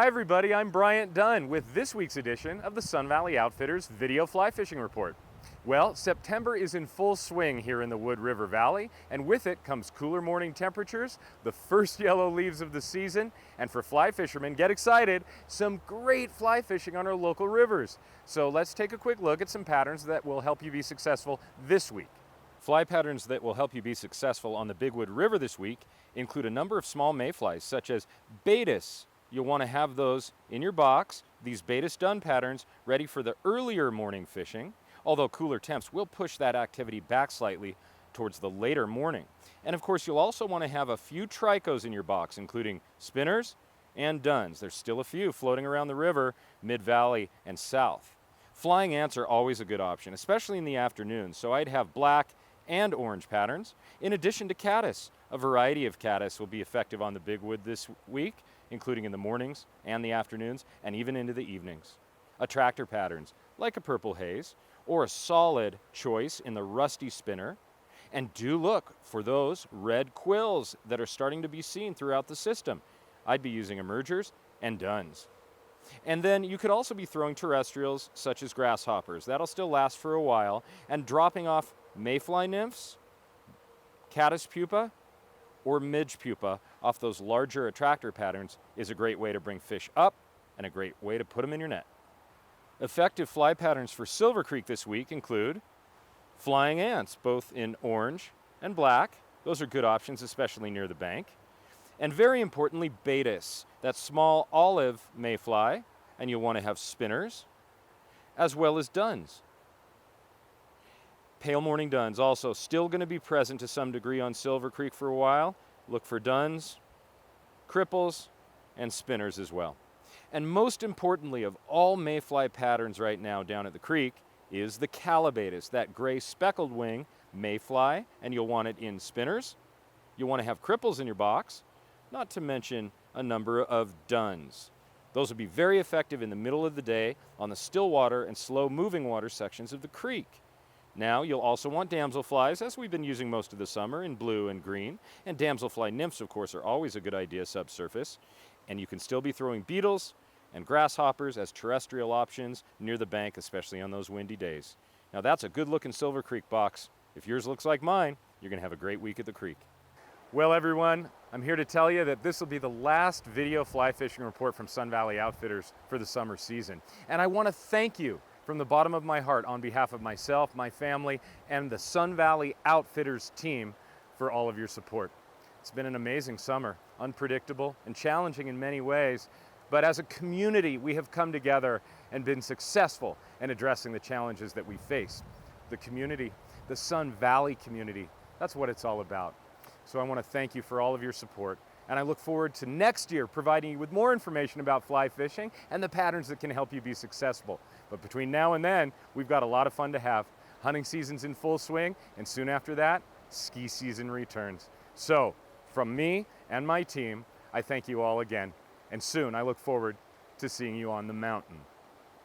Hi everybody, I'm Bryant Dunn with this week's edition of the Sun Valley Outfitters Video Fly Fishing Report. Well, September is in full swing here in the Wood River Valley, and with it comes cooler morning temperatures, the first yellow leaves of the season, and for fly fishermen, get excited, some great fly fishing on our local rivers. So let's take a quick look at some patterns that will help you be successful this week. Fly patterns that will help you be successful on the Big Wood River this week include a number of small mayflies, such as Baetis. You'll want to have those in your box, these Baitis Dunn patterns, ready for the earlier morning fishing, although cooler temps will push that activity back slightly towards the later morning. And of course, you'll also want to have a few Tricos in your box, including spinners and Dunns. There's still a few floating around the river, mid-valley and south. Flying ants are always a good option, especially in the afternoon, so I'd have black and orange patterns, in addition to caddis. A variety of caddis will be effective on the Big Wood this week, including in the mornings and the afternoons, and even into the evenings. Attractor patterns, like a purple haze, or a solid choice in the rusty spinner. And do look for those red quills that are starting to be seen throughout the system. I'd be using emergers and Dunns. And then you could also be throwing terrestrials such as grasshoppers. That'll still last for a while, and dropping off mayfly nymphs, caddis pupa, or midge pupa off those larger attractor patterns is a great way to bring fish up and a great way to put them in your net. Effective fly patterns for Silver Creek this week include flying ants, both in orange and black. Those are good options, especially near the bank. And very importantly, Baetis, that small olive mayfly, and you'll want to have spinners, as well as Dunns. Pale morning Dunns also still going to be present to some degree on Silver Creek for a while. Look for Dunns, cripples, and spinners as well. And most importantly of all mayfly patterns right now down at the creek is the Calabaetis, that gray speckled wing mayfly, and you'll want it in spinners. You'll want to have cripples in your box, not to mention a number of Dunns. Those will be very effective in the middle of the day on the still water and slow moving water sections of the creek. Now, you'll also want damselflies, as we've been using most of the summer, in blue and green. And damselfly nymphs, of course, are always a good idea subsurface. And you can still be throwing beetles and grasshoppers as terrestrial options near the bank, especially on those windy days. Now, that's a good-looking Silver Creek box. If yours looks like mine, you're going to have a great week at the creek. Well, everyone, I'm here to tell you that this will be the last video fly fishing report from Sun Valley Outfitters for the summer season. And I want to thank you from the bottom of my heart on behalf of myself, my family, and the Sun Valley Outfitters team for all of your support. It's been an amazing summer, unpredictable and challenging in many ways, but as a community, we have come together and been successful in addressing the challenges that we face. The community, the Sun Valley community, that's what it's all about. So I want to thank you for all of your support, and I look forward to next year providing you with more information about fly fishing and the patterns that can help you be successful. But between now and then, we've got a lot of fun to have. Hunting season's in full swing, and soon after that, ski season returns. So, from me and my team, I thank you all again, and soon I look forward to seeing you on the mountain.